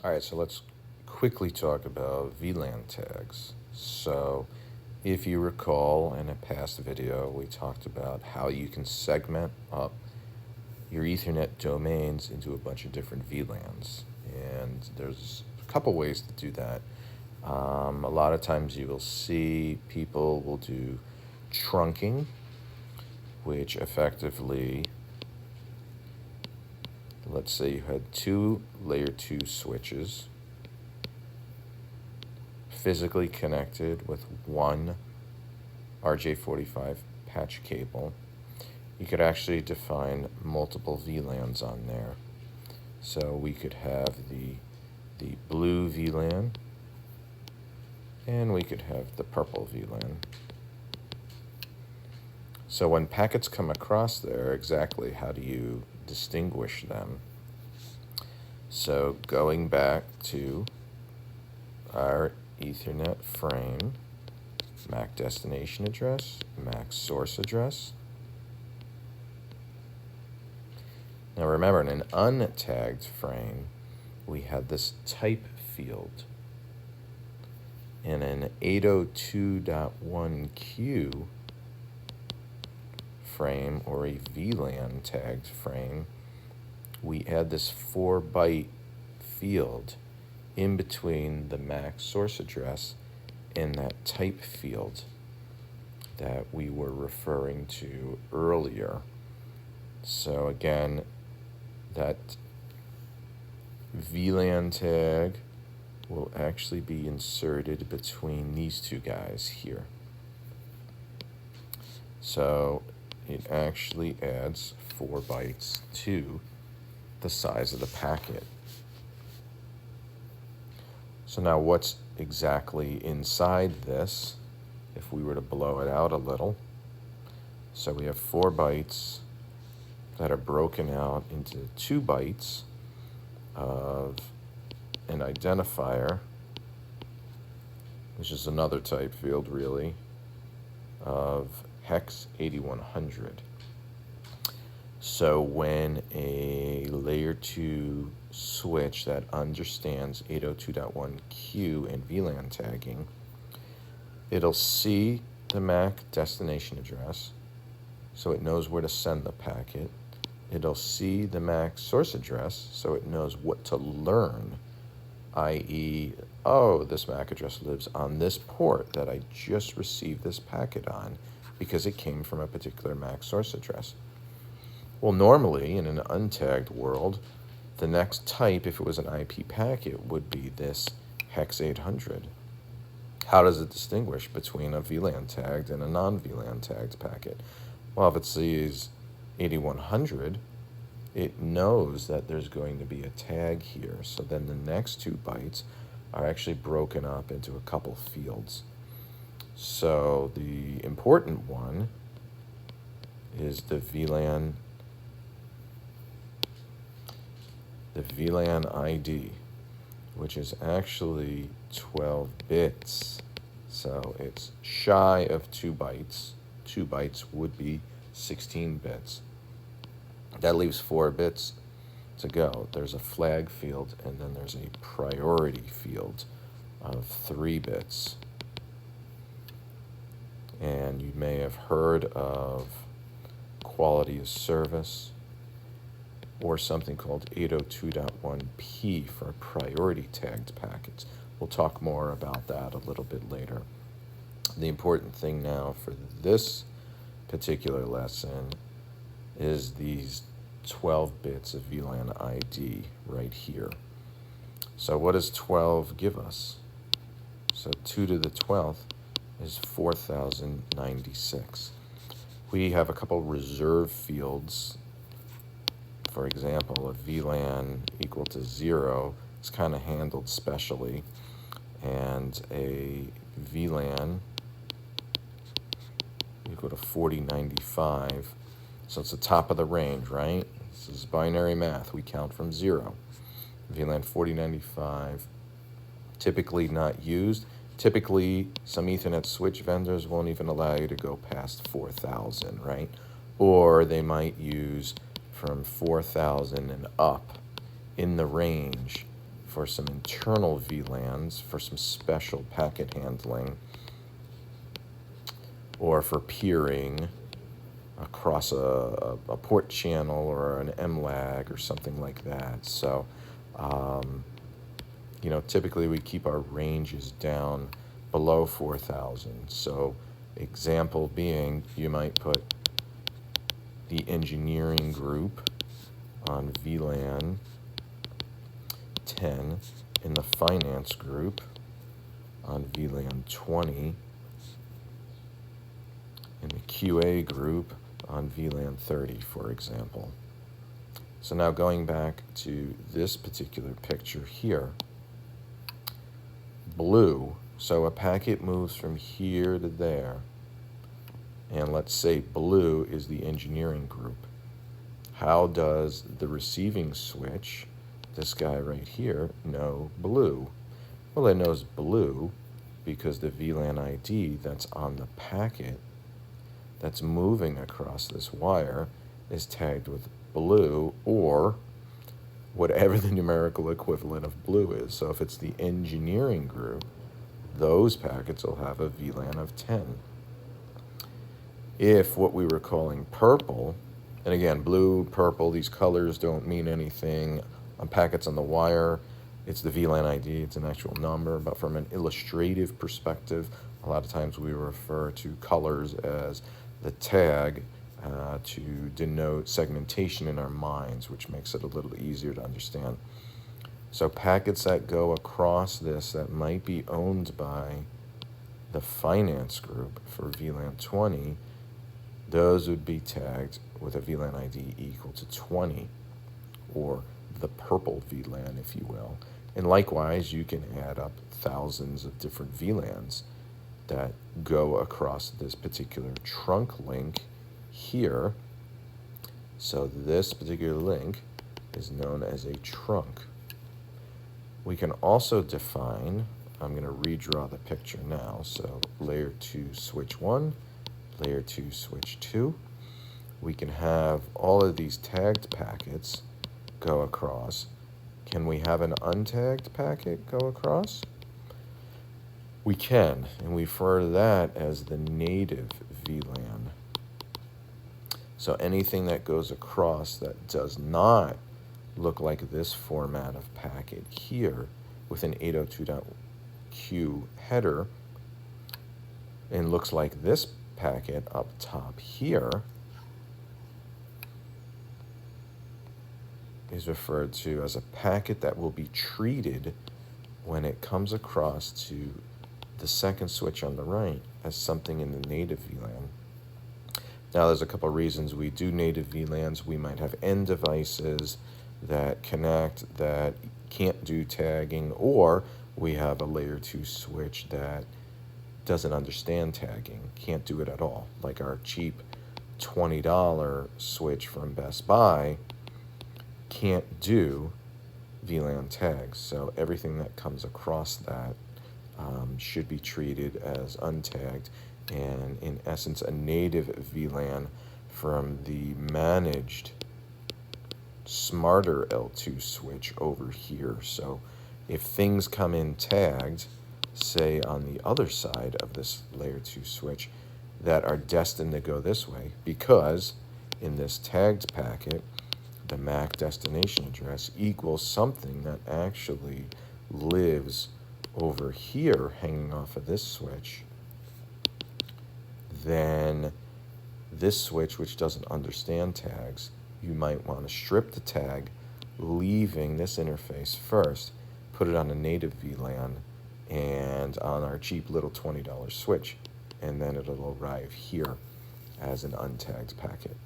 All right, so let's quickly talk about VLAN tags. So if you recall in a past video, we talked about how you can segment up your Ethernet domains into a bunch of different VLANs. And there's a couple ways to do that. A lot of times you will see people will do trunking, which effectively, let's say you had two layer 2 switches physically connected with one RJ45 patch cable. You could actually define multiple VLANs on there. So we could have the blue VLAN, and we could have the purple VLAN. So when packets come across there, exactly how do you distinguish them? So going back to our Ethernet frame, MAC destination address, MAC source address. Now remember, in an untagged frame, we had this type field. In an 802.1q frame, or a VLAN tagged frame, we add this 4-byte field in between the MAC source address and that type field that we were referring to earlier. So again, that VLAN tag will actually be inserted between these two guys here. So it actually adds 4 bytes to the size of the packet. So now what's exactly inside this if we were to blow it out a little? So we have 4 bytes that are broken out into 2 bytes of an identifier, which is another type field really, of hex 8100. So when a layer 2 switch that understands 802.1q and VLAN tagging, it'll see the MAC destination address, so it knows where to send the packet. It'll see the MAC source address, so it knows what to learn, i.e., oh, this MAC address lives on this port that I just received this packet on because it came from a particular MAC source address. Well, normally, in an untagged world, the next type, if it was an IP packet, would be this hex 800. How does it distinguish between a VLAN tagged and a non-VLAN tagged packet? Well, if it sees 8100, it knows that there's going to be a tag here. So then the next 2 bytes are actually broken up into a couple fields. So the important one is the VLAN ID, which is actually 12 bits. So it's shy of 2 bytes. 2 bytes would be 16 bits. That leaves 4 bits to go. There's a flag field, and then there's a priority field of 3 bits. And you may have heard of quality of service, or something called 802.1p for priority tagged packets. We'll talk more about that a little bit later. The important thing now for this particular lesson is these 12 bits of VLAN ID right here. So what does 12 give us? So 2 to the 12th is 4096. We have a couple reserve fields. For example, a VLAN equal to 0 is kind of handled specially, and a VLAN equal to 4095. So it's the top of the range, right? This is binary math. We count from 0. VLAN 4095, typically not used. Typically, some Ethernet switch vendors won't even allow you to go past 4000, right? Or they might use from 4000 and up in the range for some internal VLANs, for some special packet handling, or for peering across a port channel or an MLAG or something like that. So, you know, typically we keep our ranges down below 4,000. So, example being, you might put the engineering group on VLAN 10, in the finance group on VLAN 20, in the QA group on VLAN 30, for example. So now going back to this particular picture here, blue, so a packet moves from here to there, and let's say blue is the engineering group. How does the receiving switch, this guy right here, know blue? Well, it knows blue because the VLAN ID that's on the packet that's moving across this wire is tagged with blue, or whatever the numerical equivalent of blue is. So if it's the engineering group, those packets will have a VLAN of 10. If what we were calling purple, and again, blue, purple, these colors don't mean anything on packets on the wire. It's the VLAN ID, it's an actual number, but from an illustrative perspective, a lot of times we refer to colors as the tag to denote segmentation in our minds, which makes it a little easier to understand. So packets that go across this that might be owned by the finance group for VLAN 20, those would be tagged with a VLAN ID equal to 20, or the purple VLAN, if you will. And likewise, you can add up thousands of different VLANs that go across this particular trunk link here. So this particular link is known as a trunk. We can also define, I'm going to redraw the picture now, so layer 2 switch 1, layer 2 switch 2. We can have all of these tagged packets go across. Can we have an untagged packet go across? We can, and we refer to that as the native VLAN. So anything that goes across that does not look like this format of packet here with an 802.q header and looks like this packet up top here is referred to as a packet that will be treated when it comes across to the second switch on the right as something in the native VLAN. Now there's a couple of reasons we do native VLANs. We might have end devices that connect that can't do tagging, or we have a layer 2 switch that doesn't understand tagging, can't do it at all. Like our cheap $20 switch from Best Buy can't do VLAN tags. So everything that comes across that should be treated as untagged, and in essence a native VLAN from the managed smarter L2 switch over here. So if things come in tagged, say on the other side of this layer 2 switch, that are destined to go this way, because in this tagged packet the MAC destination address equals something that actually lives over here hanging off of this switch, then this switch, which doesn't understand tags, you might want to strip the tag, leaving this interface first, put it on a native VLAN and on our cheap little $20 switch, and then it'll arrive here as an untagged packet.